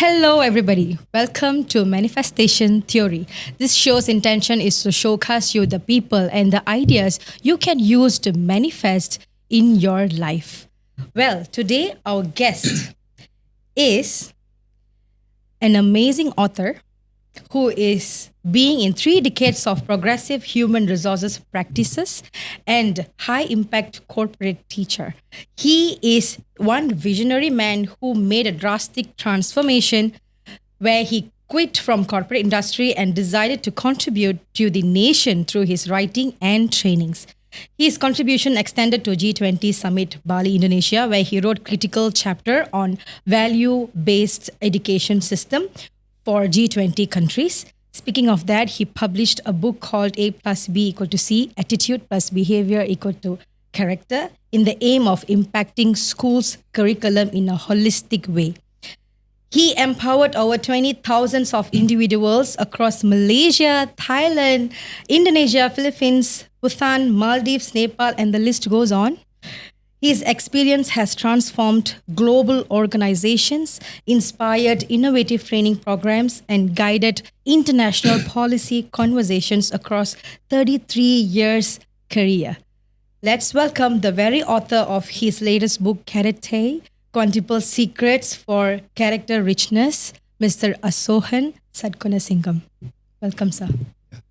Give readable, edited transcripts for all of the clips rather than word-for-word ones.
Hello, everybody. Welcome to Manifestation Theory. This show's intention is to showcase you the people and the ideas you can use to manifest in your life. Well, today our guest is an amazing author who is being in 3 decades of progressive human resources practices and high impact corporate teacher. He is one visionary man who made a drastic transformation where he quit from corporate industry and decided to contribute to the nation through his writing and trainings. His contribution extended to G20 Summit Bali, Indonesia, where he wrote critical chapter on value-based education system for G20 countries. Speaking of that, he published a book called A plus B equal to C, Attitude plus Behavior equal to Character, in the aim of impacting schools' curriculum in a holistic way. He empowered over 20,000 of individuals across Malaysia, Thailand, Indonesia, Philippines, Bhutan, Maldives, Nepal, and the list goes on. His experience has transformed global organizations, inspired innovative training programs, and guided international policy conversations across 33 years' career. Let's welcome the very author of his latest book, Character, Quadruple Secrets for Character Richness, Mr. Asohan Satkunasingham. Welcome, sir.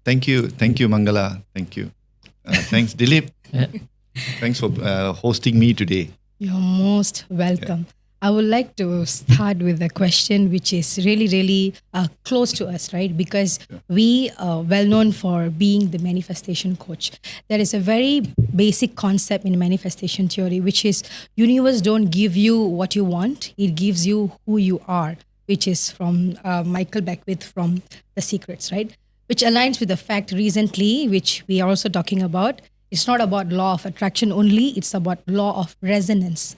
Thank you, Mangala. Thank you. Thanks, Dilip. Thanks for hosting me today. You're most welcome. I would like to start with a question which is really close to us, right? Because we are well known for being the manifestation coach. There is a very basic concept in manifestation theory, which is universe don't give you what you want, it gives you who you are, which is from Michael Beckwith from The Secrets, right? Which aligns with the fact recently, which we are also talking about. It's not about law of attraction only, it's about law of resonance,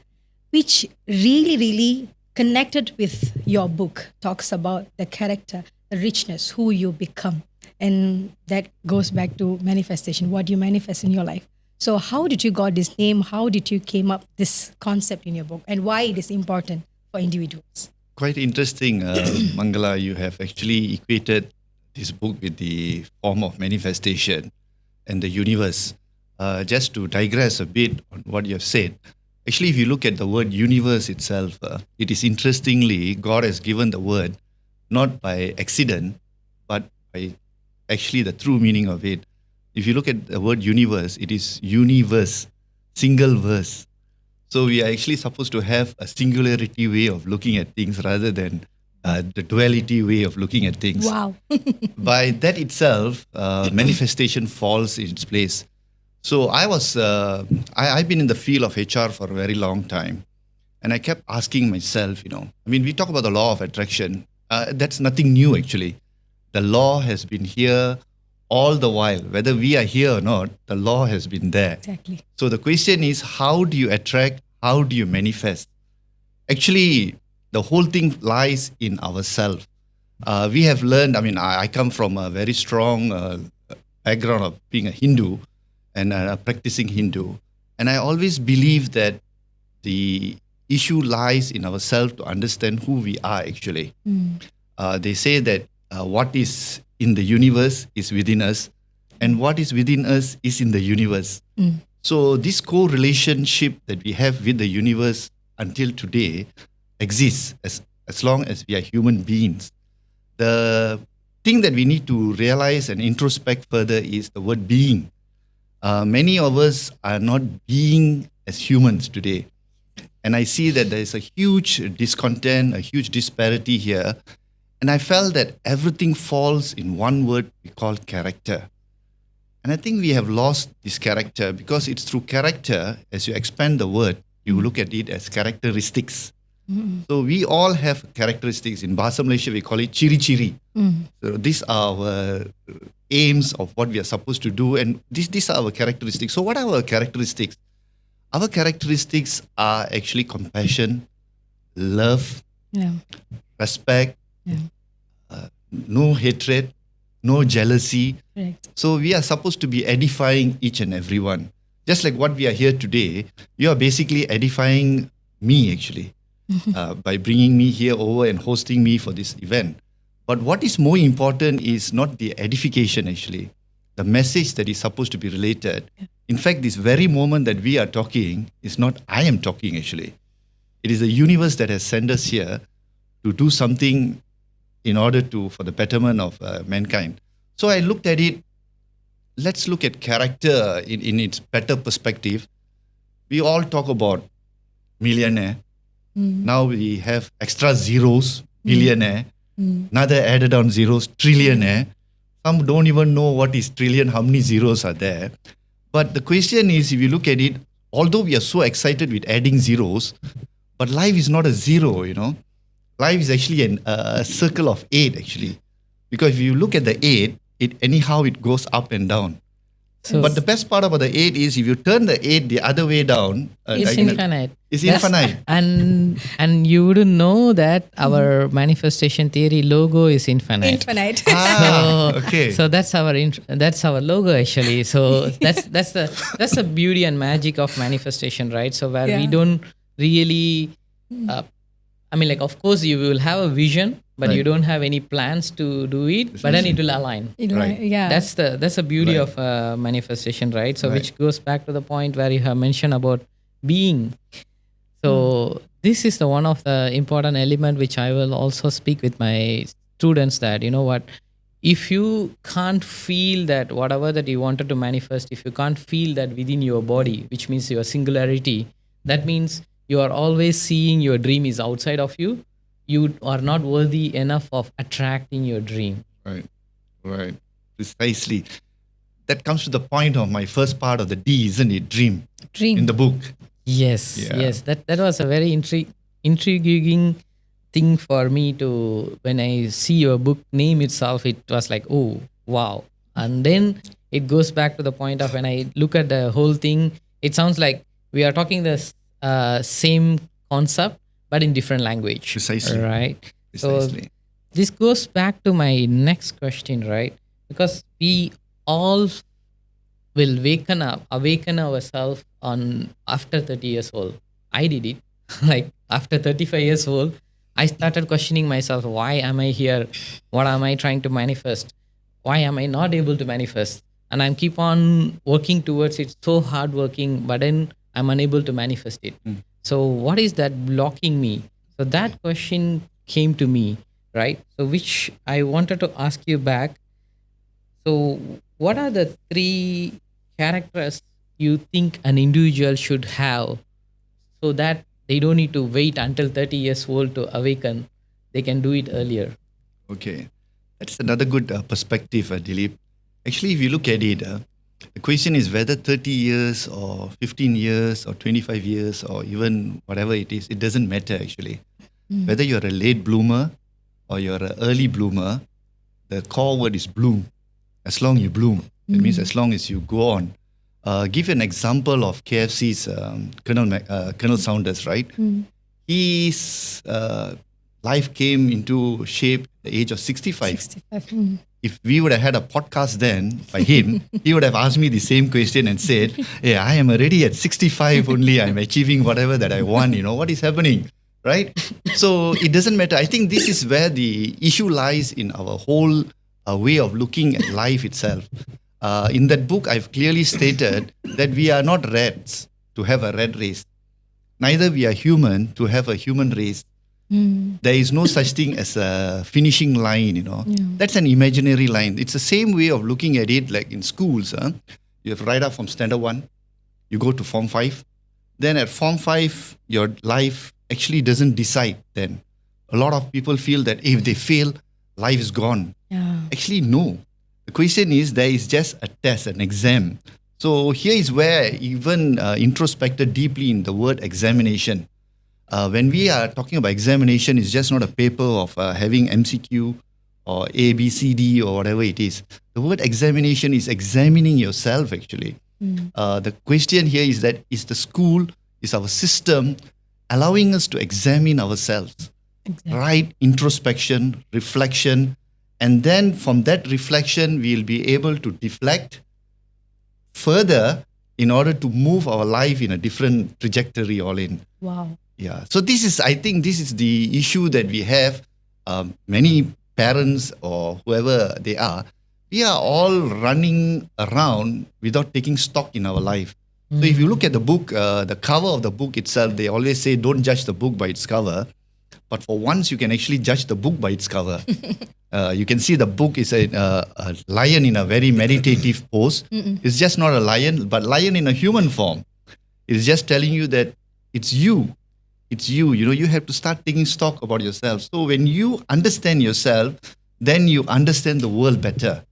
which really connected with your book, talks about the character, the richness, who you become. And that goes back to manifestation, what you manifest in your life. So how did you got this name? How did you came up this concept in your book, and why it is important for individuals? Quite interesting, Mangala. You have actually equated this book with the form of manifestation and the universe. Just to digress a bit on what you have said, actually, if you look at the word universe itself, it is interestingly, God has given the word not by accident, but by actually the true meaning of it. If you look at the word universe, it is universe, single verse. So we are actually supposed to have a singularity way of looking at things rather than the duality way of looking at things. Wow. By that itself, manifestation falls in its place. So I've been in the field of HR for a very long time. And I kept asking myself, we talk about the law of attraction. That's nothing new, actually. The law has been here all the while. Whether we are here or not, the law has been there. Exactly. So the question is, how do you attract? How do you manifest? Actually, the whole thing lies in ourselves. We have learned, I come from a very strong background of being a Hindu and a practicing Hindu. And I always believe that the issue lies in ourselves to understand who we are actually. They say that what is in the universe is within us, and what is within us is in the universe. So this co-relationship that we have with the universe until today exists as long as we are human beings. The thing that we need to realize and introspect further is the word being. Many of us are not being as humans today. And I see that there is a huge discontent, a huge disparity here. And I felt that everything falls in one word we call character. And I think we have lost this character because it's through character, as you expand the word, you look at it as characteristics. So we all have characteristics. In Bahasa Malaysia, we call it ciri-ciri. So these are our aims of what we are supposed to do, and these are our characteristics. So what are our characteristics? Our characteristics are actually compassion, love, respect, no hatred, no jealousy. Correct. So we are supposed to be edifying each and everyone. Just like what we are here today, you are basically edifying me actually. by bringing me here over and hosting me for this event. But what is more important is not the edification, actually, the message that is supposed to be related. In fact, this very moment that we are talking is not I am talking, actually. It is the universe that has sent us here to do something in order to, for the betterment of mankind. So I looked at it. Let's look at character in its better perspective. We all talk about millionaire. Now we have extra zeros, billionaire. Another added on zeros, trillionaire. Some don't even know what is trillion, how many zeros are there. But the question is, if you look at it, although we are so excited with adding zeros, but life is not a zero, Life is actually a circle of 8, actually. Because if you look at the 8, it goes up and down. But the best part about the 8 is if you turn the 8 the other way down, it's infinite. It's infinite. And you wouldn't know that our manifestation theory logo is infinite. Infinite. Okay. So that's our logo, actually. So that's the beauty and magic of manifestation, right? So where we don't really of course you will have a vision, but you don't have any plans to do it, but then it will align. Right. Yeah. That's the beauty of manifestation, right? So which goes back to the point where you have mentioned about being. So this is the one of the important element which I will also speak with my students, that if you can't feel that whatever that you wanted to manifest, if you can't feel that within your body, which means your singularity, that means you are always seeing your dream is outside of you. You are not worthy enough of attracting your dream. Right. Precisely. That comes to the point of my first part of the D, isn't it? Dream. In the book. Yes. That was a very intriguing thing for me to, when I see your book name itself, it was like, oh, wow. And then it goes back to the point of when I look at the whole thing, it sounds like we are talking the same concept, but in different language. Precisely. Right. Precisely. So this goes back to my next question, right? Because we all will awaken ourselves on after 30 years old. I did it. Like after 35 years old, I started questioning myself. Why am I here? What am I trying to manifest? Why am I not able to manifest? And I keep on working towards it, so hard working, but then I'm unable to manifest it. So what is that blocking me? So that question came to me, right? So which I wanted to ask you back. So what are the 3 characters you think an individual should have so that they don't need to wait until 30 years old to awaken? They can do it earlier. Okay. That's another good perspective, Dilip. Actually, if you look at it, the question is whether 30 years or 15 years or 25 years or even whatever it is, it doesn't matter actually. Whether you're a late bloomer or you're an early bloomer, the core word is bloom. As long you bloom, it means as long as you go on. Give an example of KFC's Colonel Saunders, right? His life came into shape at the age of 65. 65. If we would have had a podcast then by him, he would have asked me the same question and said, hey, I am already at 65 only. I'm achieving whatever that I want. What is happening? Right? So it doesn't matter. I think this is where the issue lies in our whole way of looking at life itself. In that book, I've clearly stated that we are not rats to have a rat race. Neither we are human to have a human race. There is no such thing as a finishing line, That's an imaginary line. It's the same way of looking at it like in schools. You have right up from standard 1, you go to form 5. Then at form 5, your life actually doesn't decide then. A lot of people feel that if they fail, life is gone. Yeah. Actually, no. The question is there is just a test, an exam. So here is where even introspected deeply in the word examination. When we are talking about examination, it's just not a paper of having MCQ or A, B, C, D or whatever it is. The word examination is examining yourself actually. The question here is that is the school, is our system allowing us to examine ourselves? Exactly. Right? Introspection, reflection. And then from that reflection, we'll be able to deflect further in order to move our life in a different trajectory all in. Wow. Yeah. So I think this is the issue that we have. Many parents or whoever they are, we are all running around without taking stock in our life. So if you look at the book, the cover of the book itself, they always say, don't judge the book by its cover. But for once, you can actually judge the book by its cover. You can see the book is a lion in a very meditative pose. It's just not a lion, but lion in a human form. It's just telling you that it's you. It's you. You know, you have to start taking stock about yourself. So when you understand yourself, then you understand the world better.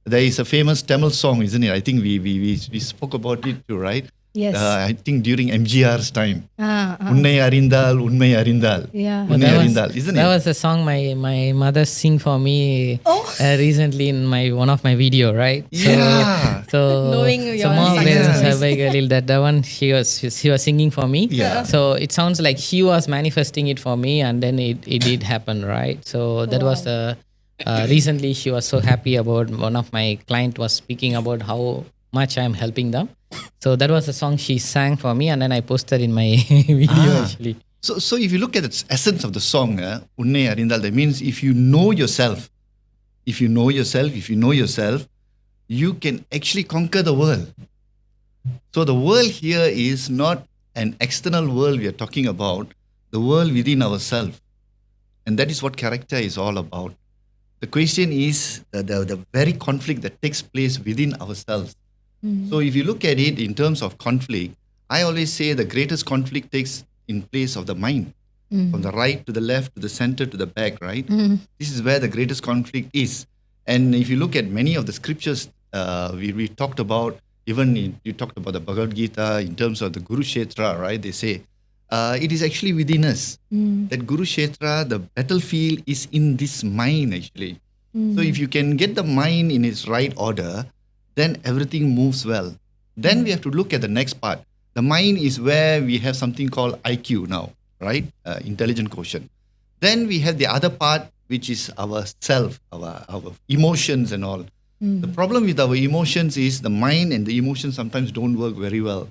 There is a famous Tamil song, isn't it? I think we spoke about it too, right? Yes. I think during MGR's time. Ah, ah. Unnai arindal, unnai arindal. Yeah. Unnai arindal, isn't That it? was a song my mother sing for me Oh. recently in one of my video, right? Yeah. So Knowing your Small success Whales stories. Galil, that one she was singing for me. Yeah. So it sounds like she was manifesting it for me, and then it did happen, right? So that was the recently she was so happy about one of my client was speaking about how much I'm helping them. So that was the song she sang for me, and then I posted in my video actually. So if you look at the essence of the song, Unnai arindal, that means if you know yourself, if you know yourself, you can actually conquer the world. So the world here is not an external world we are talking about, the world within ourselves. And that is what character is all about. The question is the very conflict that takes place within ourselves. So if you look at it in terms of conflict, I always say the greatest conflict takes in place of the mind. From the right to the left to the center to the back, right? This is where the greatest conflict is. And if you look at many of the scriptures we talked about, you talked about the Bhagavad Gita in terms of the Guru Kshetra, right? They say it is actually within us. That Guru Kshetra, the battlefield is in this mind actually. So if you can get the mind in its right order, then everything moves well. Then we have to look at the next part. The mind is where we have something called IQ now, right? Intelligent quotient. Then we have the other part, which is our self, our emotions and all. The problem with our emotions is the mind and the emotions sometimes don't work very well,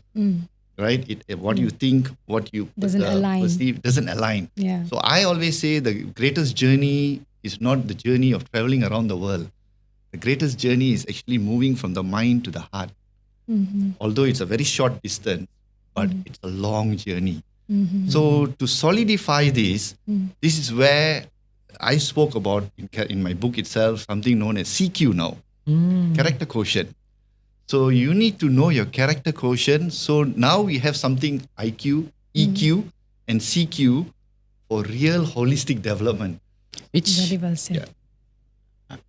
right? What you think, what you Doesn't align. perceive doesn't align. Yeah. So I always say the greatest journey is not the journey of traveling around the world. The greatest journey is actually moving from the mind to the heart. Although it's a very short distance, but it's a long journey. So to solidify this, this is where I spoke about in my book itself, something known as CQ now, character quotient. So you need to know your character quotient. So now we have something IQ, EQ, and CQ for real holistic development. Which Very well said. Yeah.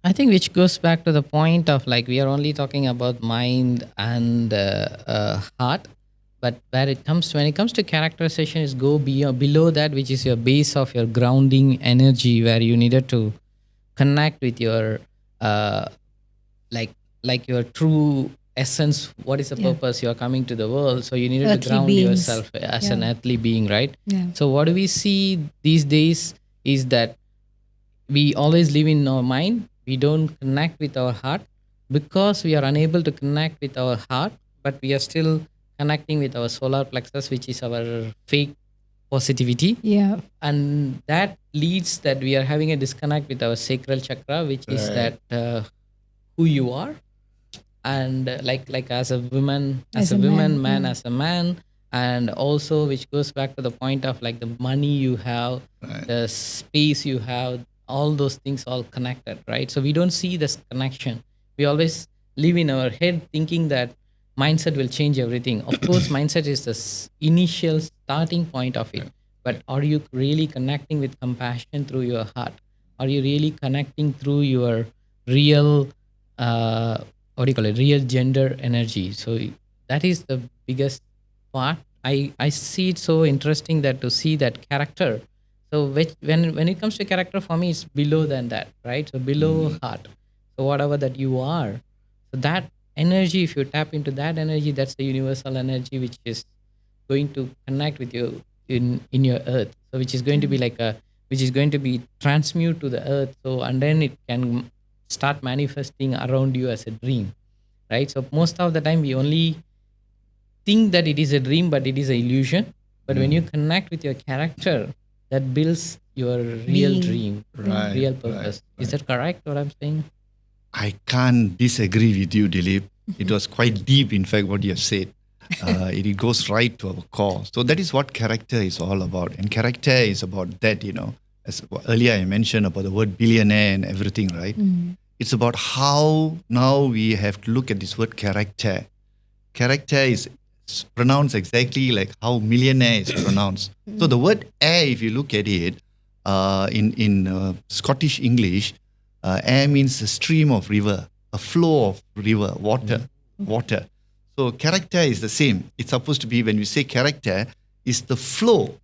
I think which goes back to the point of like we are only talking about mind and heart, but when it comes to characterization, is go below that, which is your base of your grounding energy, where you needed to connect with your like your true essence. What is the purpose you are coming to the world? So you needed to Earthly ground beings. yourself as an earthly being, right? Yeah. So what do we see these days is that we always live in our mind. We don't connect with our heart because we are unable to connect with our heart, but we are still connecting with our solar plexus, which is our fake positivity. Yeah. And that leads that we are having a disconnect with our sacral chakra, which is that who you are. And like as a woman, As a man, man as a man, and also which goes back to the point of like the money you have, the space you have, all those things all connected, right? So we don't see this connection. We always live in our head thinking that mindset will change everything. Of course, mindset is the initial starting point of it. But are you really connecting with compassion through your heart? Are you really connecting through your real, real gender energy? So that is the biggest part. I see it so interesting that to see that character. So when it comes to character, for me, it's below than that, right? So below heart. So whatever that you are, so that energy, if you tap into that energy, that's the universal energy which is going to connect with you in your earth. So which is going to be which is going to be transmute to the earth. So and then it can start manifesting around you as a dream, right? So most of the time we only think that it is a dream, but it is an illusion. But when you connect with your character, that builds your real Being. dream, Right, real right, purpose. Is right. that correct? What I'm saying? I can't disagree with you, Dilip. It was quite deep, in fact, what you have said. It goes right to our core. So that is what character is all about. And character is about that, as earlier I mentioned about the word billionaire and everything, right? It's about how now we have to look at this word character. Character is pronounced exactly like how millionaire is pronounced. So the word air, if you look at it in Scottish English, air means a stream of river, a flow of river, water. So character is the same. It's supposed to be, when we say character, is the flow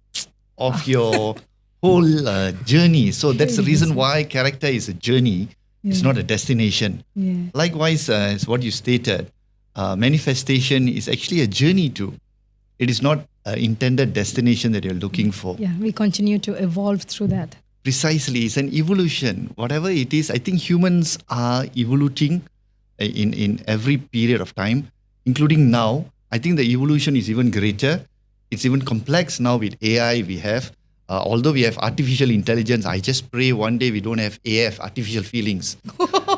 of your whole journey. So that's the reason why character is a journey. It's not a destination. Yeah. Likewise, as what you stated, manifestation is actually a journey too. It is not an intended destination that you're looking for. Yeah, we continue to evolve through that. Precisely, it's an evolution. Whatever it is, I think humans are evoluting in every period of time, including now. I think the evolution is even greater. It's even complex now with AI we have. Although we have artificial intelligence, I just pray one day we don't have AF, artificial feelings.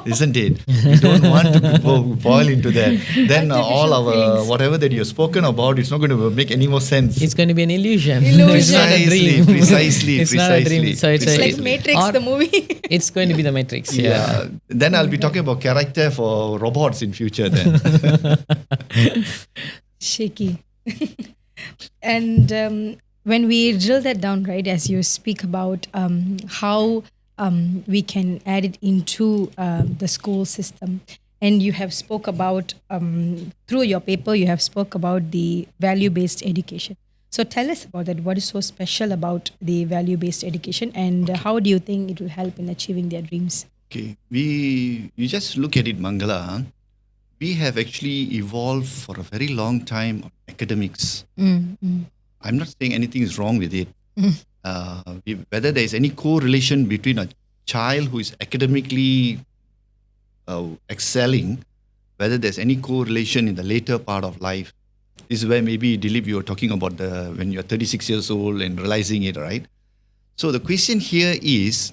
Isn't it? We don't want to boil into that. Then all our, feelings. whatever that you've spoken about, it's not going to make any more sense. It's going to be an illusion. Illusion. It's not a dream. Precisely, It's not a dream. precisely, So it's It's like precisely. Matrix, Or- the movie. It's going to be the Matrix. Yeah. Then I'll be talking about character for robots in future then. Shaky. And when we drill that down, right, as you speak about how we can add it into the school system, and you have spoke about through your paper, you have spoke about the value-based education. So tell us about that. What is so special about the value-based education, and how do you think it will help in achieving their dreams? Okay, you just look at it, Mangala. We have actually evolved for a very long time on academics. I'm not saying anything is wrong with it. Whether there is any correlation between a child who is academically excelling, whether there's any correlation in the later part of life. This is where maybe, Dilip, you were talking about when you're 36 years old and realizing it, right? So the question here is,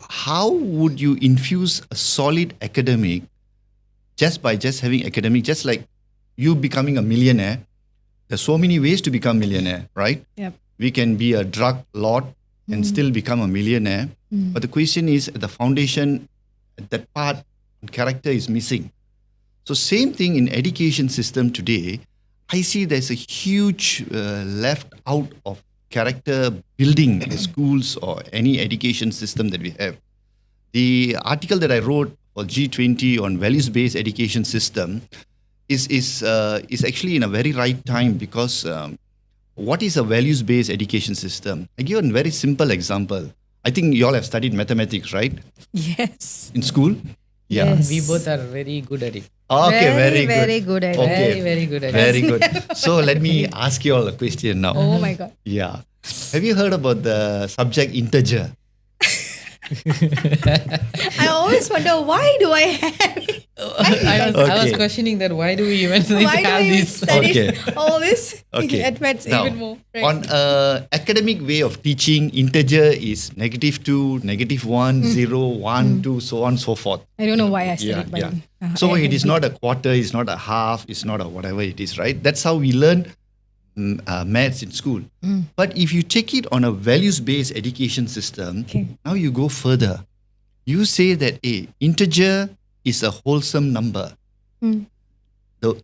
how would you infuse a solid academic just by just having academic, just like you becoming a millionaire? There's so many ways to become millionaire, right? Yep. We can be a drug lord and still become a millionaire. But the question is, the foundation, that part, character is missing. So same thing in education system today. I see there's a huge left out of character building in the schools or any education system that we have. The article that I wrote for G20 on values-based education system is actually in a very right time, because what is a values-based education system? I give a very simple example. I think you all have studied mathematics, right? Yes. In school? Yeah. Yes. We both are very good at it. Okay, very, very good at it. Okay. Very good at it. Very good. So let me ask you all a question now. Oh my God. Yeah. Have you heard about the subject integer? I always wonder, why do I have it? I was Okay. questioning that. Why do we even Why do have we this? study Okay. all this? Okay. At maths Now, even more. Right. on academic way of teaching, integer is -2, -1, 0, 1, 2, so on, so forth. I don't know why I said Yeah, it, but yeah. So it is not a quarter, it's not a half, it's not a whatever it is, right? That's how we learn maths in school. But if you take it on a values-based education system, Okay. now you go further. You say that integer is a wholesome number.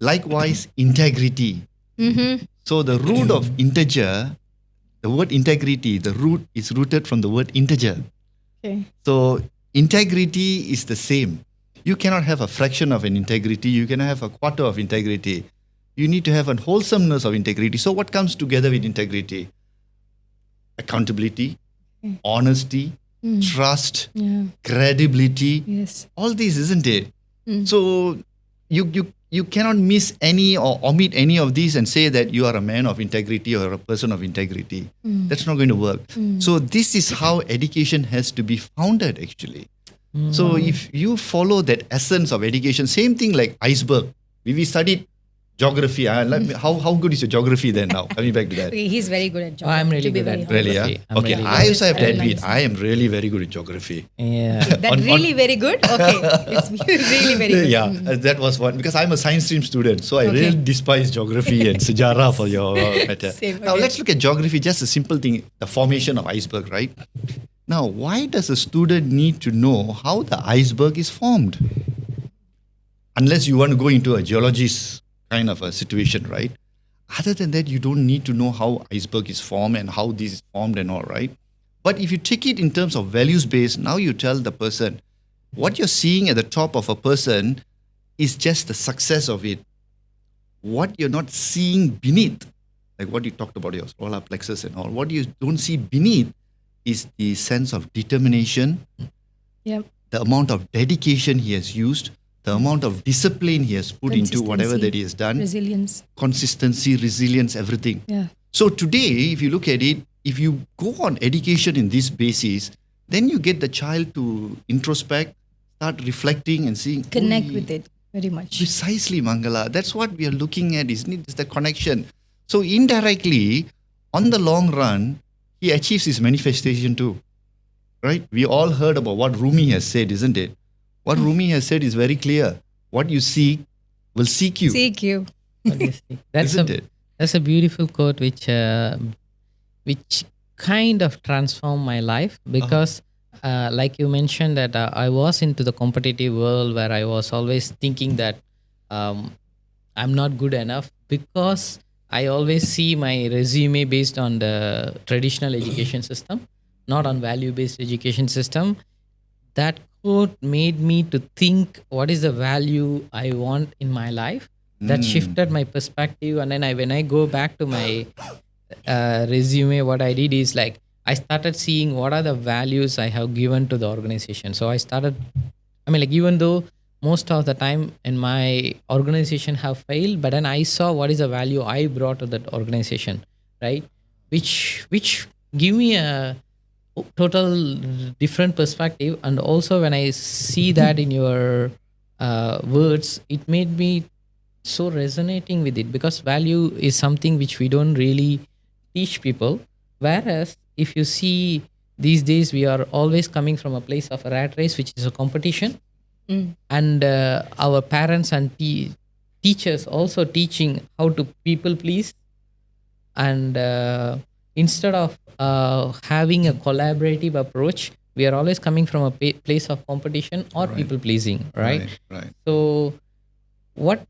Likewise, integrity. So the root of integer, the word integrity, the root is rooted from the word integer. Okay. So integrity is the same. You cannot have a fraction of an integrity. You cannot have a quarter of integrity. You need to have a wholesomeness of integrity. So what comes together with integrity? Accountability, honesty, trust, Yeah. credibility. Yes. All these, isn't it? So you cannot miss any or omit any of these and say that you are a man of integrity or a person of integrity. That's not going to work. So this is how education has to be founded, actually. So if you follow that essence of education, same thing like iceberg. We studied Geography. How good is your geography then now? Coming back to that. Okay, he's very good at Oh, I'm geography, really to be good very at honest. Really, yeah? geography. I'm Okay, really I good. also have to Very admit, nice. I am really very good at geography. Yeah. That really very good? Okay. It's really very good. Yeah, that was one because I'm a science stream student, so I Okay. really despise geography and sejarah for your matter. Same, Now okay. let's look at geography, just a simple thing, the formation of iceberg, right? Now, why does a student need to know how the iceberg is formed? Unless you want to go into a geologist kind of a situation, right? Other than that, you don't need to know how iceberg is formed and how this is formed and all, right? But if you take it in terms of values based, now you tell the person what you're seeing at the top of a person is just the success of it. What you're not seeing beneath, like what you talked about your solar plexus and all, what you don't see beneath is the sense of determination, Yep. the amount of dedication he has used, the amount of discipline he has put into whatever that he has done, Resilience. consistency, resilience, everything. Yeah. So today, if you look at it, if you go on education in this basis, then you get the child to introspect, start reflecting and seeing. Connect with it very much. Precisely, Mangala. That's what we are looking at, isn't it? It's the connection. So indirectly, on the long run, he achieves his manifestation too. Right? We all heard about what Rumi has said, isn't it? What Rumi has said is very clear. What you seek will seek you. CQ. Obviously. Isn't it? That's a beautiful quote which kind of transformed my life because like you mentioned that I was into the competitive world where I was always thinking that I'm not good enough because I always see my resume based on the traditional education system, not on value-based education system. That quote made me to think what is the value I want in my life. That shifted my perspective, and then when I go back to my resume, what I did is like I started seeing what are the values I have given to the organization. So I started, even though most of the time in my organization have failed, but then I saw what is the value I brought to that organization, right? Which give me a total different perspective. And also when I see that in your words, it made me so resonating with it because value is something which we don't really teach people. Whereas if you see these days, we are always coming from a place of a rat race, which is a competition. And our parents and teachers also teaching how to people please. And instead of having a collaborative approach, we are always coming from a place of competition or people pleasing, right? Right. So what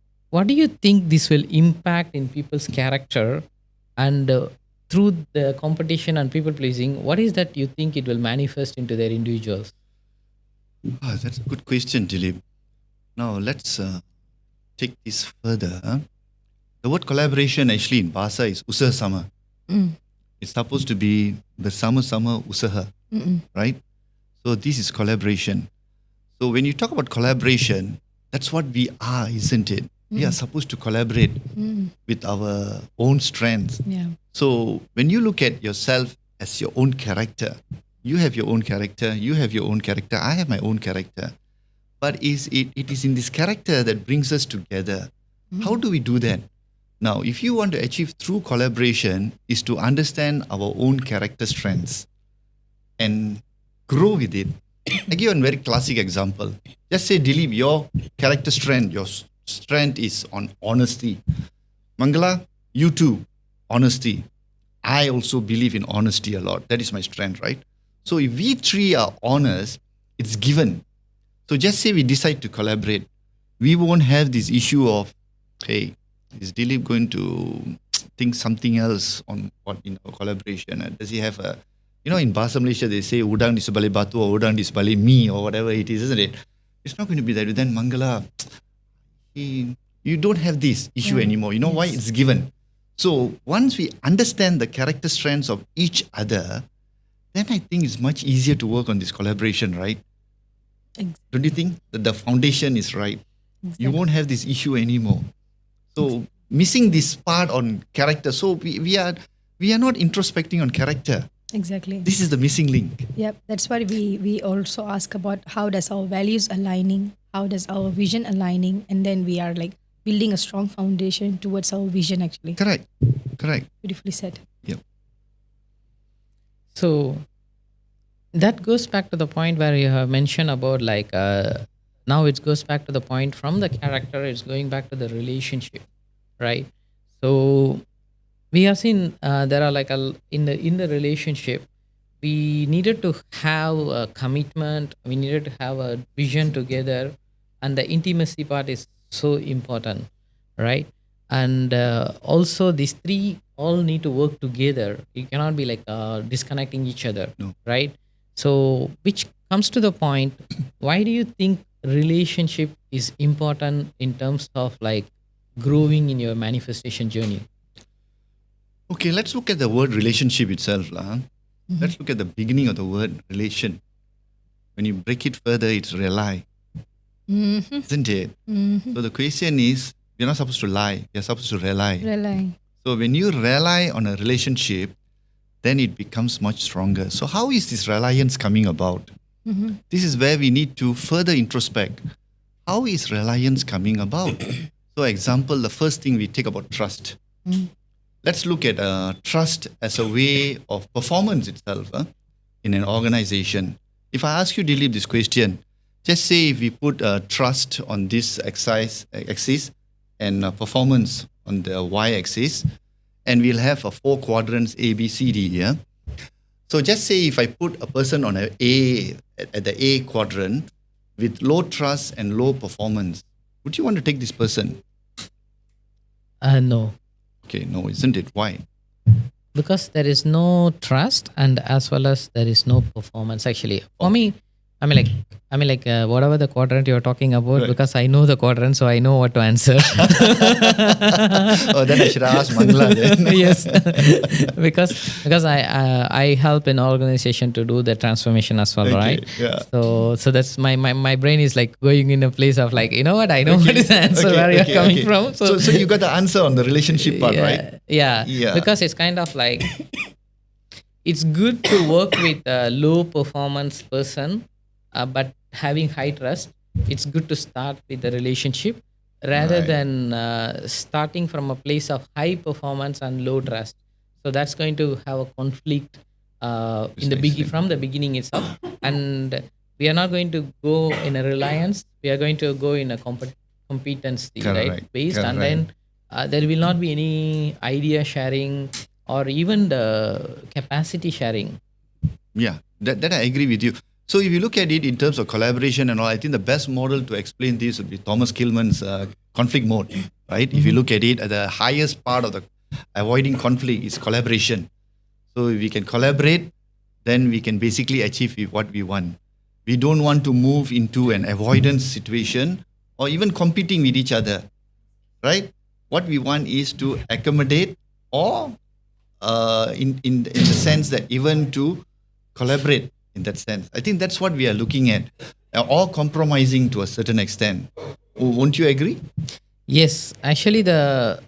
do you think this will impact in people's character, and through the competition and people pleasing, what is that you think it will manifest into their individuals? That's a good question, Dilip. Now let's take this further. The word collaboration actually in Bahasa is usaha sama. It's supposed to be bersama-sama usaha, right? So this is collaboration. So when you talk about collaboration, that's what we are, isn't it? We are supposed to collaborate with our own strengths. Yeah. So when you look at yourself as your own character, you have your own character, you have your own character, I have my own character. But it is in this character that brings us together. How do we do that? Now, if you want to achieve true collaboration, is to understand our own character strengths and grow with it. I give you a very classic example. Just say, Dilip, your character strength, your strength is on honesty. Mangala, you too, honesty. I also believe in honesty a lot. That is my strength, right? So if we three are honest, it's given. So just say we decide to collaborate. We won't have this issue of, hey, is Dilip going to think something else on what in our collaboration? Does he have a, in Bahasa Malaysia, they say, udang di sebalik batu or udang di sebalik mi or whatever it is, isn't it? It's not going to be that. Then Mangala, you don't have this issue anymore. You know why? It's given. So once we understand the character strengths of each other, then I think it's much easier to work on this collaboration, right? Don't you think that the foundation is right? You won't have this issue anymore. So missing this part on character. So we are not introspecting on character. Exactly. This is the missing link. Yep. That's why we also ask about how does our values aligning, how does our vision aligning, and then we are like building a strong foundation towards our vision, actually. Correct. Correct. Beautifully said. Yep. So that goes back to the point where you have mentioned about like now it goes back to the point from the character, it's going back to the relationship, right? So we have seen there are like in the relationship we needed to have a commitment, we needed to have a vision together, and the intimacy part is so important, right? And also these three all need to work together. You cannot be like disconnecting each other, No. right? So which comes to the point, why do you think relationship is important in terms of like growing in your manifestation journey? Okay, let's look at the word relationship itself. Let's look at the beginning of the word relation. When you break it further, it's rely, isn't it? So the question is, you're not supposed to lie, you're supposed to rely. Rely. So when you rely on a relationship, then it becomes much stronger. So how is this reliance coming about? This is where we need to further introspect. How is reliance coming about? So example, the first thing we take about trust. Let's look at trust as a way of performance itself in an organization. If I ask you, Dilip, this question, just say if we put trust on this axis and performance on the y-axis, and we'll have 4 quadrants A, B, C, D here. So just say if I put a person on at the A quadrant with low trust and low performance, would you want to take this person? No, Okay, no, isn't it? Why? because there is no trust and as well as there is no performance actually for me. I mean like whatever the quadrant you're talking about, Right. because I know the quadrant, so I know what to answer. Oh, then I should ask Mangla then. Yes. because I help an organization to do the transformation as well, Okay, right? yeah. So that's my brain is like going in a place of like, you know what, I know what is the answer where you're coming from. So you got the answer on the relationship part, yeah, right? Yeah. Yeah. Because it's kind of like it's good to work with a low performance person, but having high trust. It's good to start with the relationship rather Right. than starting from a place of high performance and low trust. So that's going to have a conflict Precisely. from the beginning itself, and we are not going to go in a reliance. We are going to go in a competency, right? Correct, Based, and correct. then there will not be any idea sharing or even the capacity sharing. Yeah, that I agree with you. So if you look at it in terms of collaboration and all, I think the best model to explain this would be Thomas Kilmann's conflict mode, right? If you look at it, the highest part of the avoiding conflict is collaboration. So if we can collaborate, then we can basically achieve what we want. We don't want to move into an avoidance situation or even competing with each other, right? What we want is to accommodate or in the sense that even to collaborate in that sense. I think that's what we are looking at, or compromising to a certain extent. Won't you agree? Yes, actually, the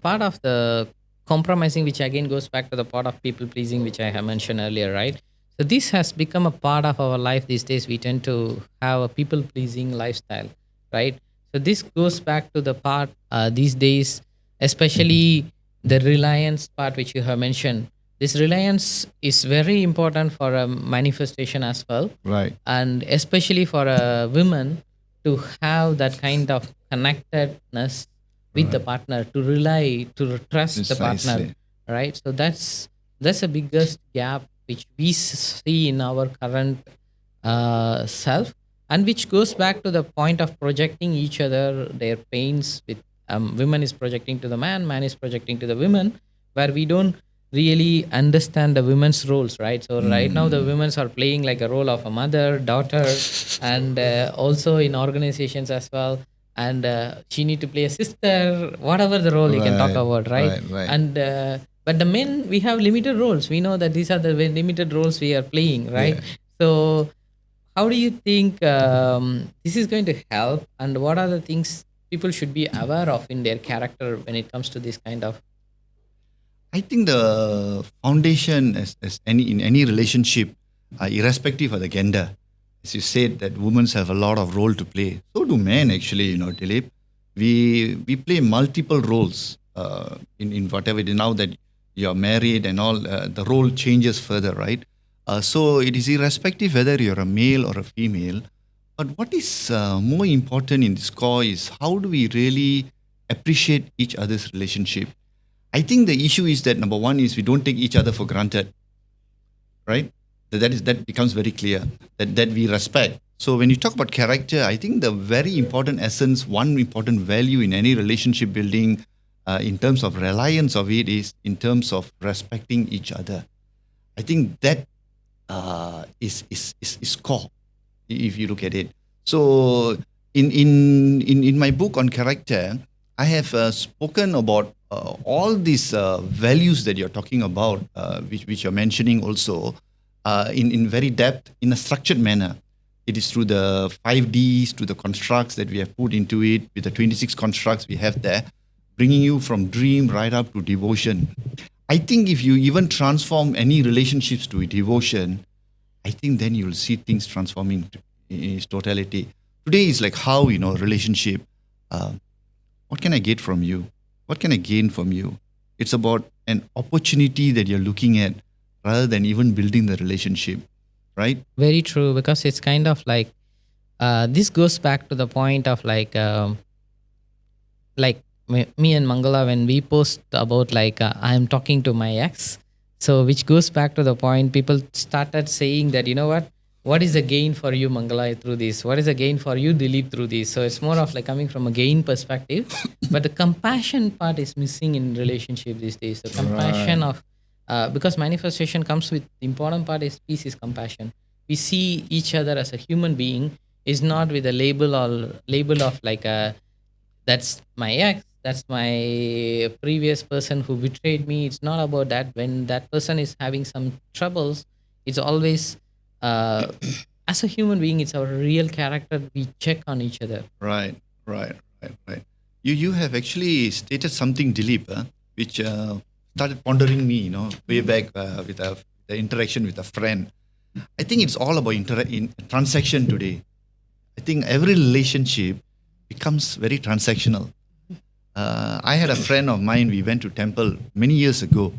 part of the compromising, which again goes back to the part of people pleasing, which I have mentioned earlier, right? So this has become a part of our life these days. We tend to have a people pleasing lifestyle, right? So this goes back to the part these days, especially the reliance part, which you have mentioned. This reliance is very important for a manifestation as well, Right. and especially for a woman to have that kind of connectedness with the partner, to rely, to trust the partner, Precisely. right? So that's the biggest gap which we see in our current self, and which goes back to the point of projecting each other their pains with women is projecting to the man is projecting to the women, where we don't really understand the women's roles, right? So right now the women's are playing like a role of a mother, daughter, and also in organizations as well, and she need to play a sister, whatever the role you can talk Right, about, right? right. And but the men, we have limited roles. We know that these are the limited roles we are playing, right? Yeah. So how do you think this is going to help, and what are the things people should be aware of in their character when it comes to this kind of? I think the foundation, as in any relationship, irrespective of the gender, as you said, that women have a lot of role to play. So do men, actually, Dilip. We play multiple roles in whatever it is. Now that you're married and all, the role changes further, right? So it is irrespective whether you're a male or a female. But what is more important in this core is how do we really appreciate each other's relationship? I think the issue is that number one is we don't take each other for granted, right? That becomes very clear that we respect. So when you talk about character, I think the very important essence, one important value in any relationship building, in terms of reliance of it, is in terms of respecting each other. I think that is core if you look at it. So in my book on character, I have spoken about all these values that you're talking about, which you're mentioning also, in very depth, in a structured manner. It is through the 5Ds, to the constructs that we have put into it, with the 26 constructs we have there, bringing you from dream right up to devotion. I think if you even transform any relationships to devotion, I think then you'll see things transforming in its totality. Today is like how, relationship. What can I get from you? What can I gain from you? It's about an opportunity that you're looking at rather than even building the relationship, right? Very true, because it's kind of like this goes back to the point of like me and Mangala, when we post about I'm talking to my ex. So which goes back to the point, people started saying that, what is the gain for you, Mangala, through this? What is the gain for you, Dilip, through this? So it's more of like coming from a gain perspective, but the compassion part is missing in relationship these days. The compassion of because manifestation comes with, the important part is peace is compassion. We see each other as a human being, is not with a label of that's my ex, that's my previous person who betrayed me. It's not about that. When that person is having some troubles, it's always as a human being, it's our real character. We check on each other. Right, right, right, right. You have actually stated something, Dilip, which started pondering me, way back with the interaction with a friend. I think it's all about in transaction today. I think every relationship becomes very transactional. I had a friend of mine. We went to temple many years ago.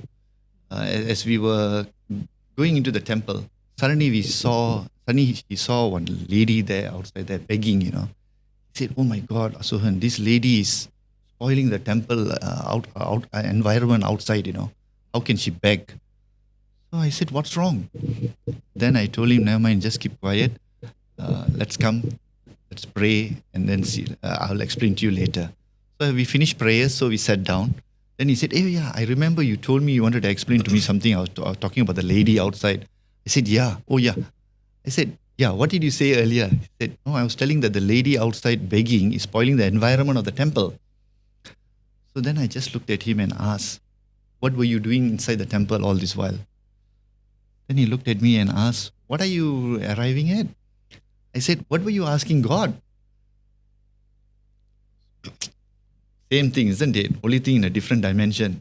As we were going into the temple, suddenly he saw one lady there outside there begging. He said, "Oh my God, Asohan, this lady is spoiling the temple environment outside. How can she beg?" So I said, "What's wrong?" Then I told him, "Never mind, just keep quiet. Let's come, let's pray, and then see. I'll explain to you later." So we finished prayers, so we sat down. Then he said, "Hey, yeah, I remember you told me you wanted to explain to me something. I was talking about the lady outside." I said, "Yeah, oh yeah." I said, "Yeah, what did you say earlier?" He said, "No, I was telling that the lady outside begging is spoiling the environment of the temple." So then I just looked at him and asked, "What were you doing inside the temple all this while?" Then he looked at me and asked, "What are you arriving at?" I said, "What were you asking God?" Same thing, isn't it? Only thing in a different dimension.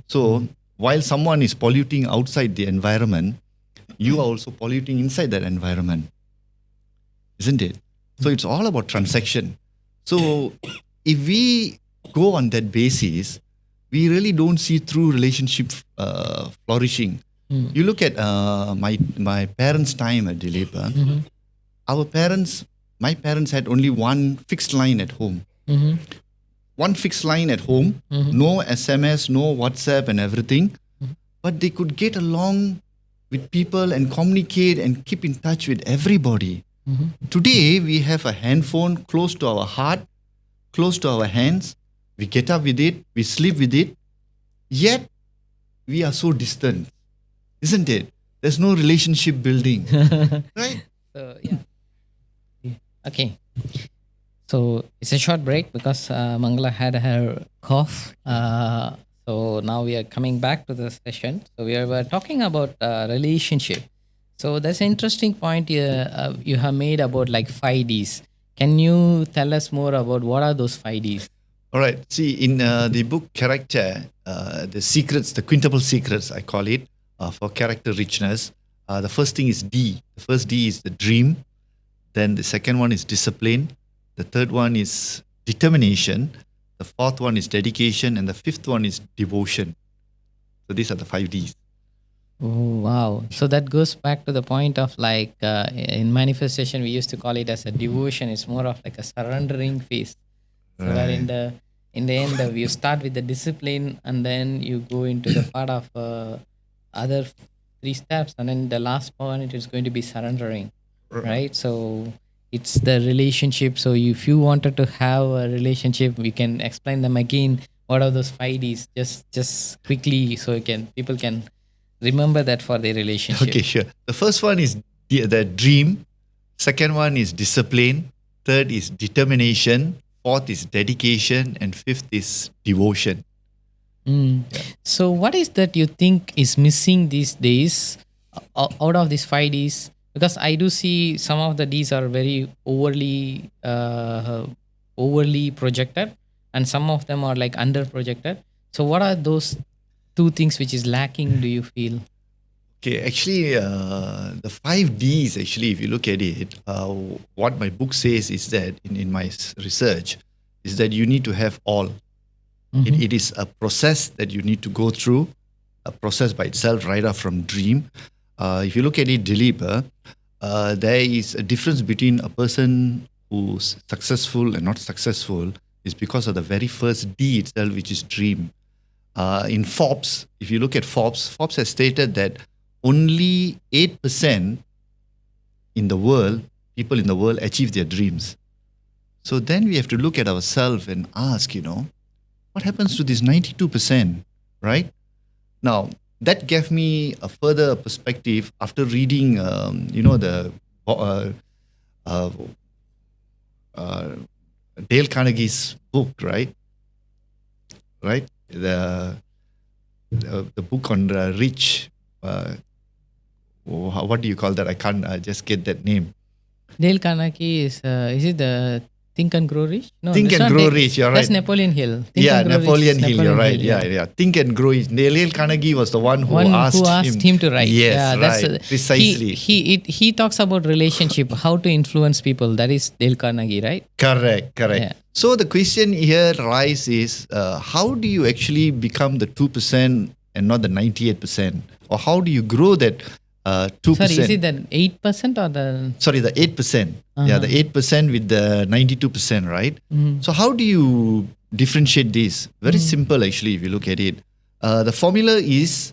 So while someone is polluting outside the environment, you are also polluting inside that environment, isn't it? So it's all about transaction. So if we go on that basis, we really don't see true relationship flourishing. You look at my parents' time at Dilip. My parents had only one fixed line at home. One fixed line at home, no SMS, no WhatsApp and everything. But they could get along with people and communicate and keep in touch with everybody. Today, we have a handphone close to our heart, close to our hands. We get up with it, we sleep with it. Yet, we are so distant, isn't it? There's no relationship building, right? So, yeah. Okay. So it's a short break because Mangala had her cough. So now we are coming back to the session. So we were talking about relationship. So that's an interesting point you have made about like 5Ds. Can you tell us more about what are those 5Ds? All right. See, in the book Character, the secrets, the quintuple secrets, I call it, for character richness. The first thing is D. The first D is the dream. Then the second one is discipline. The third one is determination, the fourth one is dedication, and the fifth one is devotion. So these are the 5 Ds. Oh, wow. So that goes back to the point of like in manifestation, we used to call it as a devotion. It's more of like a surrendering phase. So where in the end, you start with the discipline, and then you go into the part of other 3 steps, and then the last point it is going to be surrendering, right? So it's the relationship. So if you wanted to have a relationship, we can explain them again. What are those 5 Ds? Just quickly, so people can remember that for their relationship. Okay, sure. The first one is the dream. Second one is discipline. Third is determination. Fourth is dedication. And fifth is devotion. So what is that you think is missing these days out of these 5 Ds? Because I do see some of the Ds are very overly projected, and some of them are like under projected. So what are those 2 things which is lacking, do you feel? Okay, actually, the 5 Ds, actually, if you look at it, what my book says is that in my research, is that you need to have all. It is a process that you need to go through, a process by itself, right up from dream. If you look at it, Dilip, there is a difference between a person who's successful and not successful is because of the very first D itself, which is dream. In Forbes, if you look at Forbes has stated that only 8% in the world, people in the world achieve their dreams. So then we have to look at ourselves and ask, what happens to this 92%, right? Now, that gave me a further perspective after reading, the Dale Carnegie's book, right? Right? The book on the rich. What do you call that? I can't just get that name. Dale Carnegie is it the Think and Grow Rich? No, Think and Grow Rich, you're right. That's Napoleon Hill. Napoleon Hill, you're right. Yeah. Think and Grow Rich. Dale Carnegie was the one who asked him to write. Yes, right. Precisely. He talks about relationship, how to influence people. That is Dale Carnegie, right? Correct. Yeah. So the question here rises, how do you actually become the 2% and not the 98%? Or how do you grow that 2%? Sorry, is it the 8% or the... Sorry, the 8%. Yeah, the 8% with the 92%, right? So how do you differentiate this? Very simple, actually, if you look at it. The formula is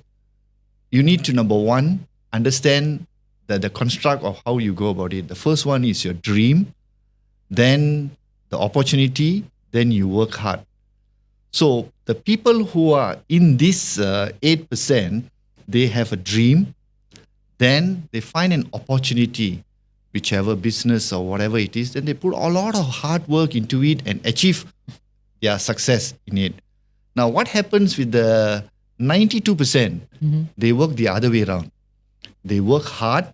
you need to, number one, understand the construct of how you go about it. The first one is your dream, then the opportunity, then you work hard. So the people who are in this 8%, they have a dream, then they find an opportunity, whichever business or whatever it is, then they put a lot of hard work into it and achieve their success in it. Now, what happens with the 92%? They work the other way around. They work hard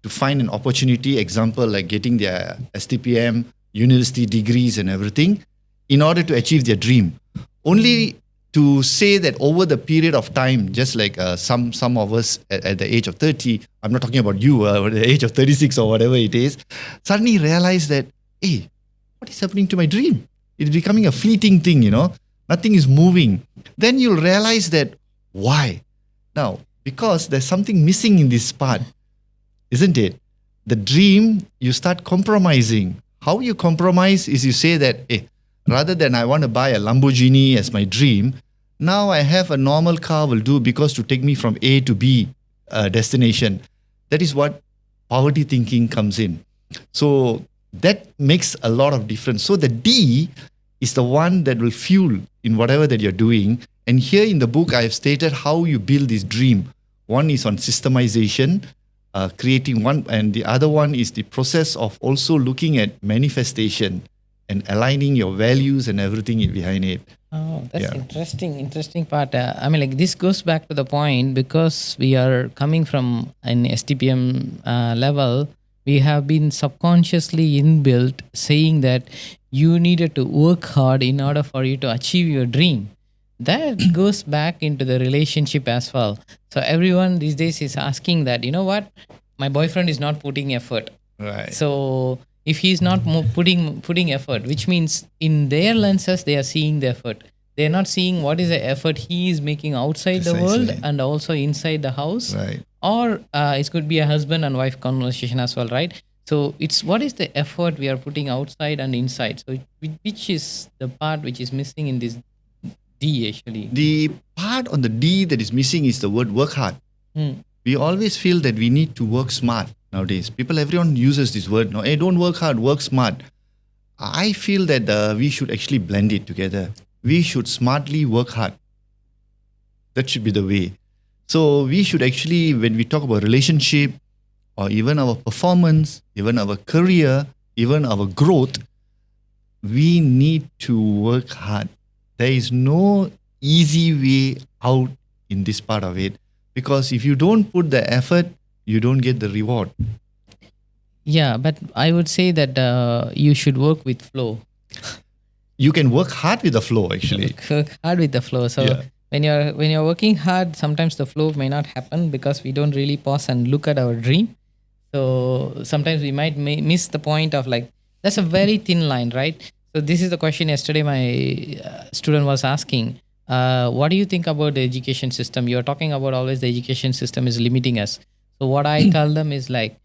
to find an opportunity, example, like getting their STPM, university degrees and everything, in order to achieve their dream. Only to say that over the period of time, just like some of us at the age of 30, I'm not talking about you, at the age of 36 or whatever it is, suddenly realize that, hey, what is happening to my dream? It's becoming a fleeting thing, Nothing is moving. Then you'll realize that, why? Now, because there's something missing in this part, isn't it? The dream, you start compromising. How you compromise is you say that, hey, rather than I want to buy a Lamborghini as my dream, now I have a normal car will do because to take me from A to B destination. That is what poverty thinking comes in. So that makes a lot of difference. So the D is the one that will fuel in whatever that you're doing. And here in the book, I have stated how you build this dream. One is on systemization, creating one, and the other one is the process of also looking at manifestation and aligning your values and everything behind it. Oh, that's interesting part. This goes back to the point, because we are coming from an STPM level, we have been subconsciously inbuilt saying that you needed to work hard in order for you to achieve your dream. That goes back into the relationship as well. So everyone these days is asking that, you know what, my boyfriend is not putting effort. Right. So if he's not putting effort, which means in their lenses they are seeing the effort. They're not seeing what is the effort he is making outside the world Precisely. and also inside the house. Right. Or it could be a husband and wife conversation as well, right? So it's what is the effort we are putting outside and inside. So which is the part which is missing in this D actually. The part on the D that is missing is the word work hard. We always feel that we need to work smart nowadays. Everyone uses this word. No, hey, don't work hard, work smart. I feel that we should actually blend it together. We should smartly work hard. That should be the way. So we should actually, when we talk about relationship or even our performance, even our career, even our growth, we need to work hard. There is no easy way out in this part of it, because if you don't put the effort, you don't get the reward. Yeah, but I would say that you should work with flow. You can work hard with the flow actually. Work hard with the flow. So Yeah. when you're working hard, sometimes the flow may not happen because we don't really pause and look at our dream. So sometimes we might miss the point of like, that's a very thin line, right? So this is the question yesterday my student was asking. What do you think about the education system? You're talking about always the education system is limiting us. So what I tell them is like,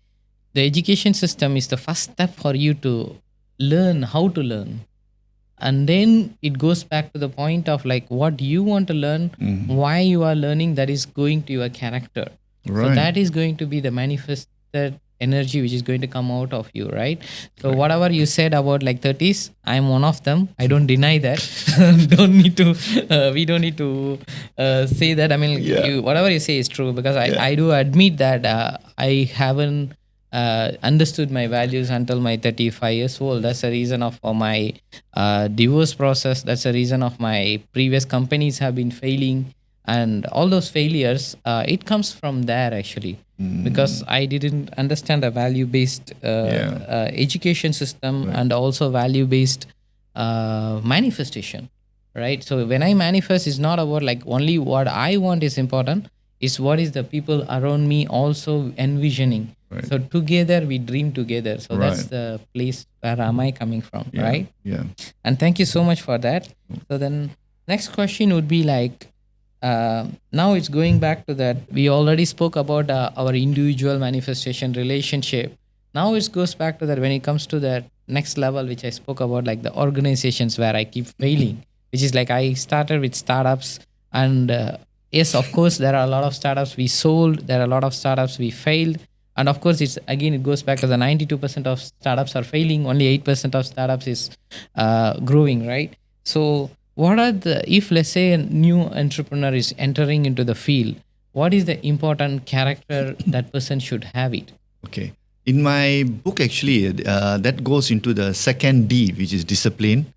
the education system is the first step for you to learn how to learn. And then it goes back to the point of like what you want to learn, why you are learning, that is going to your character. So Right. that is going to be the manifested energy which is going to come out of you, right? So whatever you said about like 30s, I'm one of them. I don't deny that. We don't need to say that. I mean, Yeah. whatever you say is true, because Yeah. I do admit that I haven't understood my values until my 35 years old. That's the reason of my divorce process. That's the reason of my previous companies have been failing, and all those failures, it comes from there actually, because I didn't understand a value based education system and also value based manifestation, right? So when I manifest, it's not about like only what I want is important, it's what is the people around me also envisioning. Right. So together we dream together. So that's Right. the place where am I coming from, Yeah. right? Yeah. And thank you so much for that. So then next question would be like, now it's going back to that we already spoke about our individual manifestation relationship. Now it goes back to that when it comes to that next level which I spoke about, like the organizations where I keep failing, which is like I started with startups, and yes, of course there are a lot of startups we sold, there are a lot of startups we failed, and of course it's again it goes back to the 92% of startups are failing, only 8% of startups is growing, right? So what are the, if let's say a new entrepreneur is entering into the field, what is the important character that person should have it? Okay. In my book, actually, that goes into the second D, which is discipline,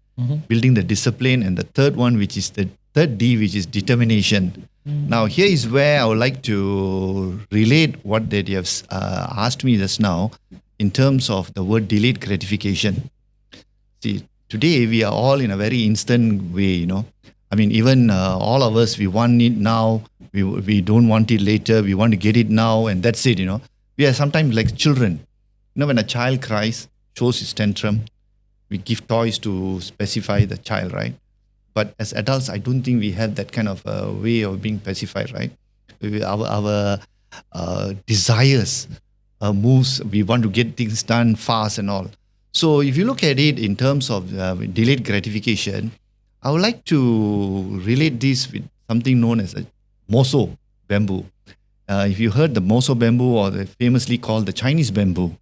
building the discipline, and the third one, which is the third D, which is determination. Now, here is where I would like to relate what that you have asked me just now in terms of the word delayed gratification. See, today we are all in a very instant way, you know. I mean, even all of us, we want it now, we don't want it later, we want to get it now, and that's it, you know. We are sometimes like children. You know, when a child cries, shows his tantrum, we give toys to specify the child, right? But as adults, I don't think we have that kind of way of being pacified, right? Our desires moves, we want to get things done fast and all. So if you look at it in terms of delayed gratification, I would like to relate this with something known as a moso bamboo. If you heard the moso bamboo, or the famously called the Chinese bamboo.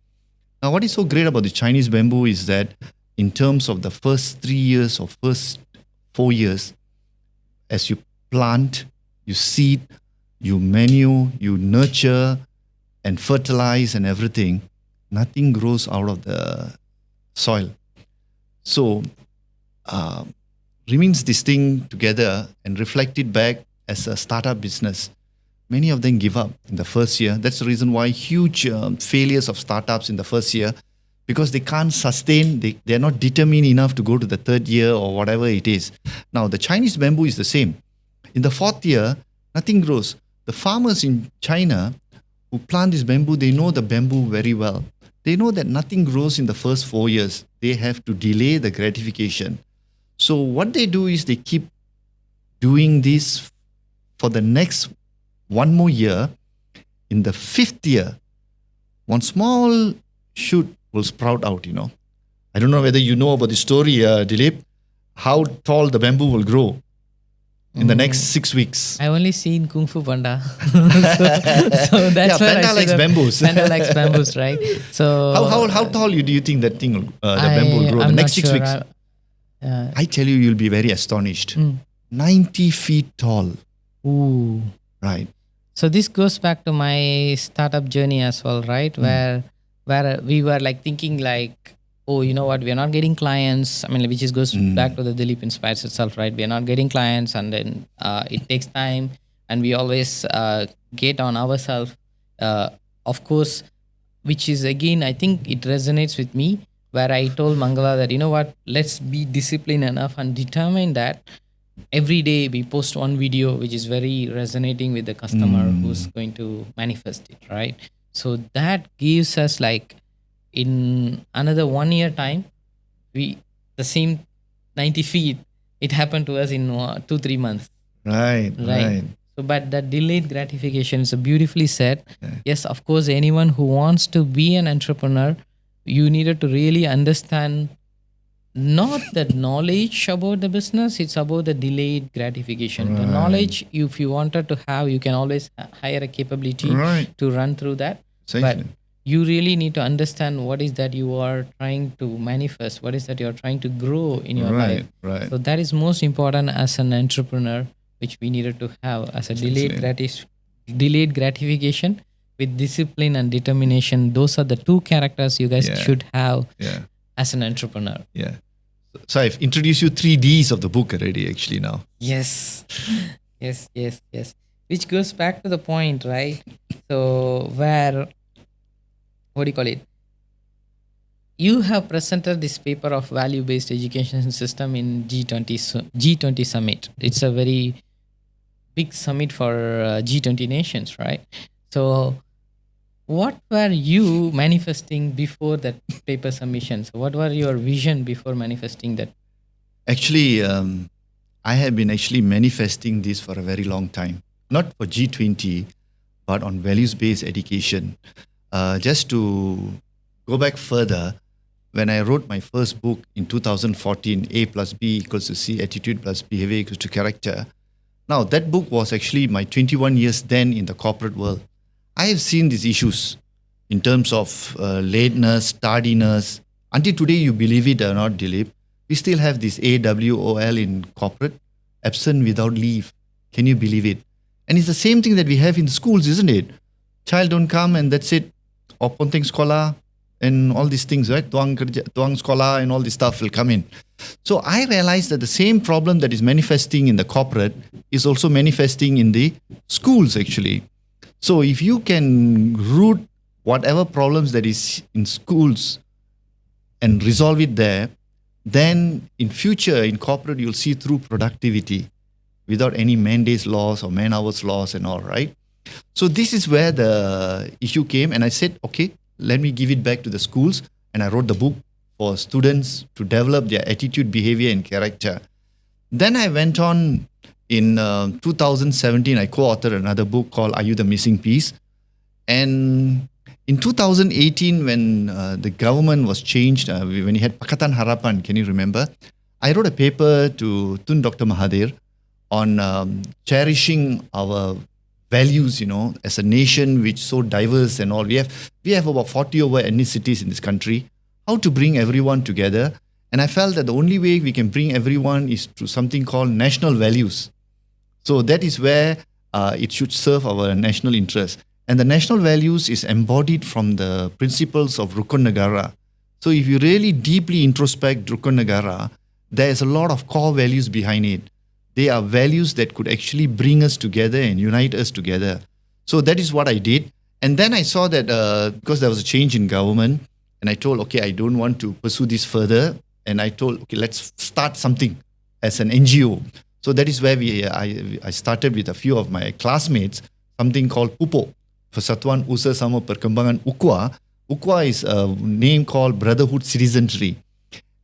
Now, what is so great about the Chinese bamboo is that in terms of the first 3 years or first 4 years, as you plant, you seed, you manure, you nurture and fertilize and everything, nothing grows out of the soil. So, remains this thing together and reflect it back as a startup business. Many of them give up in the first year. That's the reason why huge failures of startups in the first year, because they can't sustain, they're not determined enough to go to the third year or whatever it is. Now, the Chinese bamboo is the same. In the fourth year, nothing grows. The farmers in China who plant this bamboo, they know the bamboo very well. They know that nothing grows in the first 4 years. They have to delay the gratification. So what they do is they keep doing this for the next one more year. In the fifth year, one small shoot will sprout out, I don't know whether you know about the story, Dilip, how tall the bamboo will grow in the next 6 weeks. I only seen Kung Fu Panda. so that's where Panda I likes bamboos. Panda likes bamboos, right? So How tall do you think that thing, the bamboo will grow in I'm the next not 6 sure. weeks? I tell you, you'll be very astonished. 90 feet tall. Ooh. Right. So this goes back to my startup journey as well, right? Where we were like thinking like, oh, you know what, we are not getting clients. I mean, which is goes back to the Dilip Inspires itself, right? We are not getting clients, and then it takes time, and we always get on ourselves. Of course, which is again, I think it resonates with me, where I told Mangala that, you know what, let's be disciplined enough and determine that every day we post one video which is very resonating with the customer who's going to manifest it, right? So that gives us like in another 1 year time, the same 90 feet, it happened to us in 2-3 months. Right. So, but that delayed gratification is beautifully said. Yes, of course, anyone who wants to be an entrepreneur, you needed to really understand not the knowledge about the business, it's about the delayed gratification. The knowledge, if you wanted to have, you can always hire a capability to run through that. Exactly. But you really need to understand what is that you are trying to manifest, what is that you're trying to grow in your life. Right. So that is most important as an entrepreneur, which we needed to have as a delayed gratification with discipline and determination. Those are the two characters you guys should have as an entrepreneur. Yeah. So I've introduced you 3 Ds of the book already, actually, now. Yes. Which goes back to the point, right? So where, what do you call it? You have presented this paper of value-based education system in G20 summit. It's a very big summit for G20 nations, right? So what were you manifesting before that paper submission? So what were your vision before manifesting that? Actually, I have been actually manifesting this for a very long time. Not for G20, but on values-based education. Just to go back further, when I wrote my first book in 2014, A plus B equals to C, attitude plus behavior equals to character. Now, that book was actually my 21 years then in the corporate world. I have seen these issues in terms of lateness, tardiness. Until today, you believe it or not, Dilip, we still have this AWOL in corporate, absent without leave. Can you believe it? And it's the same thing that we have in schools, isn't it? Child don't come and that's it. Or ponteng sekolah and all these things, right? Tuang sekolah and all this stuff will come in. So I realized that the same problem that is manifesting in the corporate is also manifesting in the schools, actually. So if you can root whatever problems that is in schools and resolve it there, then in future, in corporate, you'll see through productivity without any man-days loss or man-hours loss and all, right? So this is where the issue came, and I said, okay, let me give it back to the schools. And I wrote the book for students to develop their attitude, behavior, and character. Then I went on in 2017, I co-authored another book called Are You the Missing Piece? And in 2018, when the government was changed, when you had Pakatan Harapan, can you remember? I wrote a paper to Tun Dr. Mahathir on cherishing our values, as a nation which is so diverse and all. We have about 40 over ethnicities in this country. How to bring everyone together. And I felt that the only way we can bring everyone is through something called national values. So that is where it should serve our national interest. And the national values is embodied from the principles of Rukun Negara. So if you really deeply introspect Rukun Negara, there is a lot of core values behind it. They are values that could actually bring us together and unite us together. So that is what I did. And then I saw that because there was a change in government, and I told, okay, I don't want to pursue this further. And I told, okay, let's start something as an NGO. So that is where I started with a few of my classmates, something called PUPO, Persatuan Usaha Sama Perkembangan Ukhuwah, Ukwa is a name called Brotherhood Citizenry.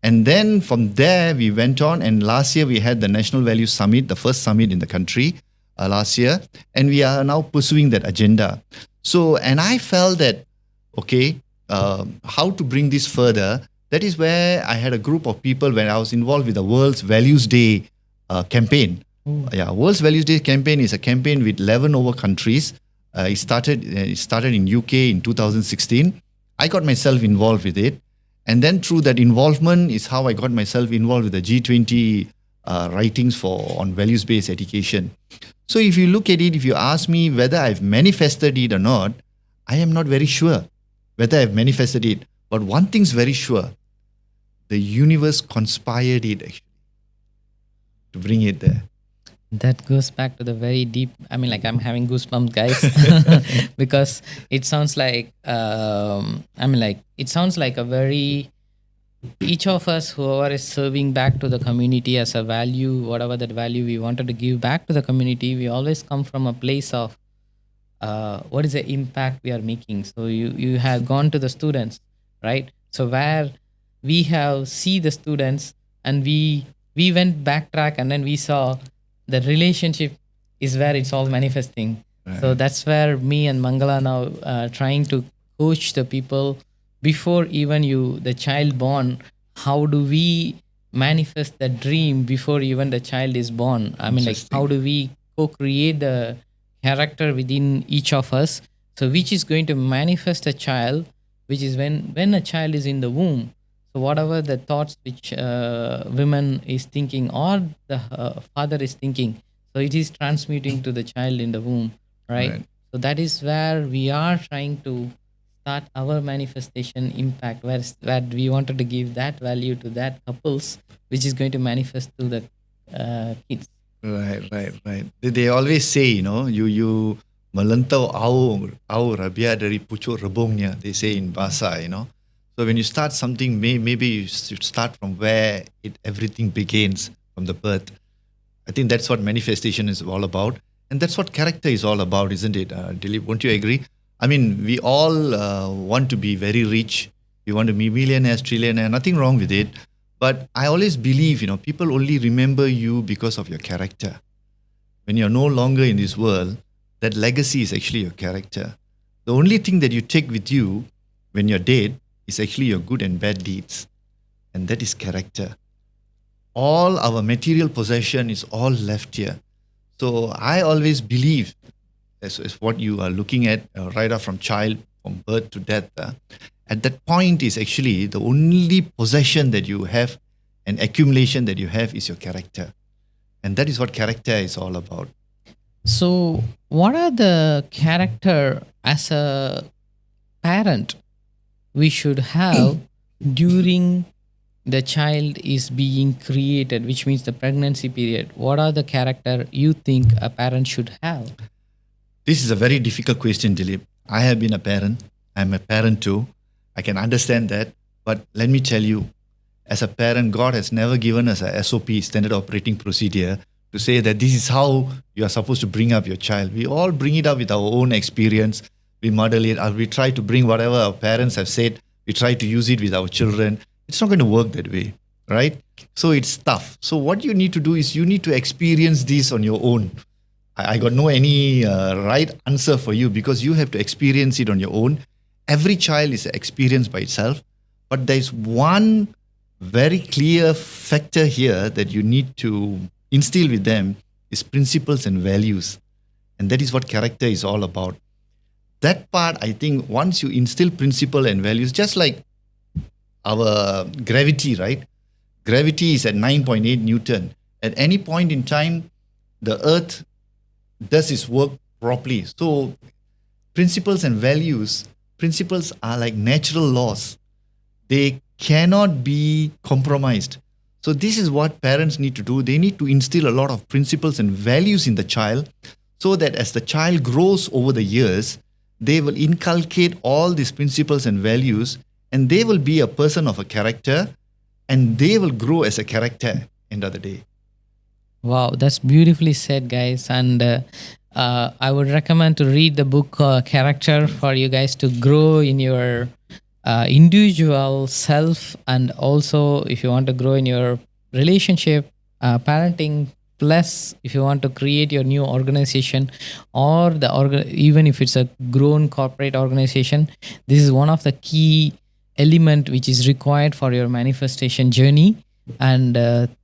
And then from there, we went on. And last year, we had the National Values Summit, the first summit in the country last year. And we are now pursuing that agenda. So, and I felt that, okay, how to bring this further. That is where I had a group of people when I was involved with the World's Values Day campaign. Yeah, World's Values Day campaign is a campaign with 11 over countries. It started in UK in 2016. I got myself involved with it. And then through that involvement is how I got myself involved with the G20 writings on values-based education. So if you look at it, if you ask me whether I've manifested it or not, I am not very sure whether I've manifested it. But one thing's very sure, the universe conspired it actually to bring it there. That goes back to the very deep. I mean, like I'm having goosebumps, guys, because it sounds like. It sounds like a very. Each of us, whoever is serving back to the community as a value, whatever that value we wanted to give back to the community, we always come from a place of what is the impact we are making. So you have gone to the students, right? So where we have see the students and we went backtrack and then we saw the relationship is where it's all manifesting. Right. So that's where me and Mangala now trying to coach the people before even the child born. How do we manifest the dream before even the child is born? I mean, like how do we co-create the character within each of us? So which is going to manifest a child, which is when a child is in the womb. So whatever the thoughts which women is thinking or the father is thinking, so it is transmuting to the child in the womb, right? So that is where we are trying to start our manifestation impact, where we wanted to give that value to that couples, which is going to manifest to the kids. Right. They always say, you melentau au rabia dari pucuk rebungnya. They say in bahasa, So when you start something, maybe you should start from where everything begins, from the birth. I think that's what manifestation is all about. And that's what character is all about, isn't it? Dilip, won't you agree? I mean, we all want to be very rich. We want to be millionaires, trillionaires, nothing wrong with it. But I always believe, people only remember you because of your character. When you're no longer in this world, that legacy is actually your character. The only thing that you take with you when you're dead is actually your good and bad deeds. And that is character. All our material possession is all left here. So I always believe, as what you are looking at right off from birth to death, at that point is actually the only possession that you have and accumulation that you have is your character. And that is what character is all about. So what are the character as a parent we should have during the child is being created, which means the pregnancy period? What are the character you think a parent should have? This is a very difficult question, Dilip. I have been a parent. I'm a parent too. I can understand that. But let me tell you, as a parent, God has never given us a SOP, standard operating procedure, to say that this is how you are supposed to bring up your child. We all bring it up with our own experience. We model it. We try to bring whatever our parents have said. We try to use it with our children. It's not going to work that way, right? So it's tough. So what you need to do is you need to experience this on your own. I got no any right answer for you because you have to experience it on your own. Every child is an experience by itself. But there's one very clear factor here that you need to instill with them is principles and values. And that is what character is all about. That part, I think, once you instill principle and values, just like our gravity, right? Gravity is at 9.8 Newton. At any point in time, the earth does its work properly. So principles and values, principles are like natural laws. They cannot be compromised. So this is what parents need to do. They need to instill a lot of principles and values in the child so that as the child grows over the years, they will inculcate all these principles and values and they will be a person of a character and they will grow as a character end of the day. Wow, that's beautifully said, guys. And I would recommend to read the book Character for you guys to grow in your individual self, and also if you want to grow in your relationship, parenting. Plus, if you want to create your new organization, or even if it's a grown corporate organization, this is one of the key element which is required for your manifestation journey. And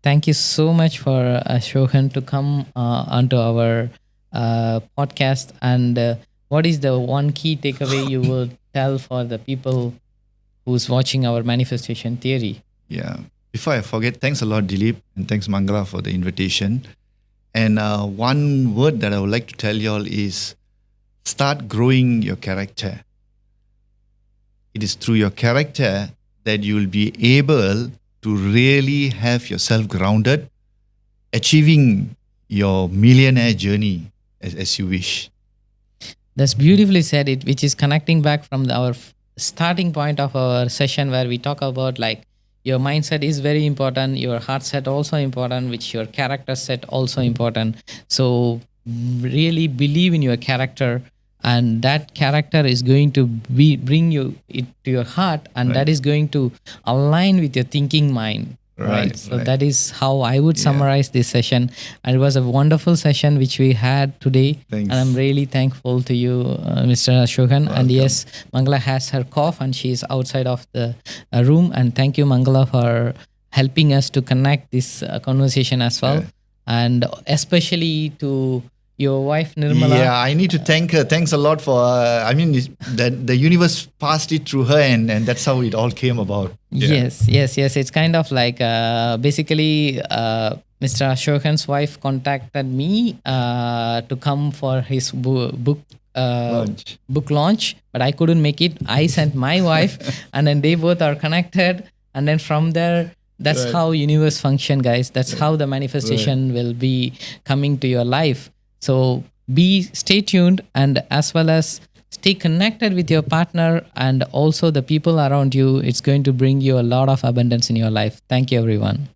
thank you so much for Shohan to come onto our podcast. And what is the one key takeaway you will tell for the people who's watching our manifestation theory? Yeah. Before I forget, thanks a lot, Dilip, and thanks, Mangala, for the invitation. And one word that I would like to tell you all is start growing your character. It is through your character that you will be able to really have yourself grounded, achieving your millionaire journey as you wish. That's beautifully said, it, which is connecting back from our starting point of our session where we talk about like your mindset is very important, your heart set also important, which your character set also important. So really believe in your character, and that character is going to bring you it to your heart, and that is going to align with your thinking mind. Right. So that is how I would summarize this session. And it was a wonderful session which we had today. Thanks. And I'm really thankful to you, Mr. Asohan. And yes, Mangala has her cough and she's outside of the room. And thank you, Mangala, for helping us to connect this conversation as well. Yeah. And especially to your wife, Nirmala. Yeah, I need to thank her. Thanks a lot for, the universe passed it through her, and that's how it all came about. Yeah. Yes. It's kind of like basically Mr. Ashokan's wife contacted me to come for his book launch, but I couldn't make it. I sent my wife, and then they both are connected. And then from there, that's how universe function, guys. That's how the manifestation will be coming to your life. So stay tuned, and as well as stay connected with your partner and also the people around you. It's going to bring you a lot of abundance in your life. Thank you, everyone.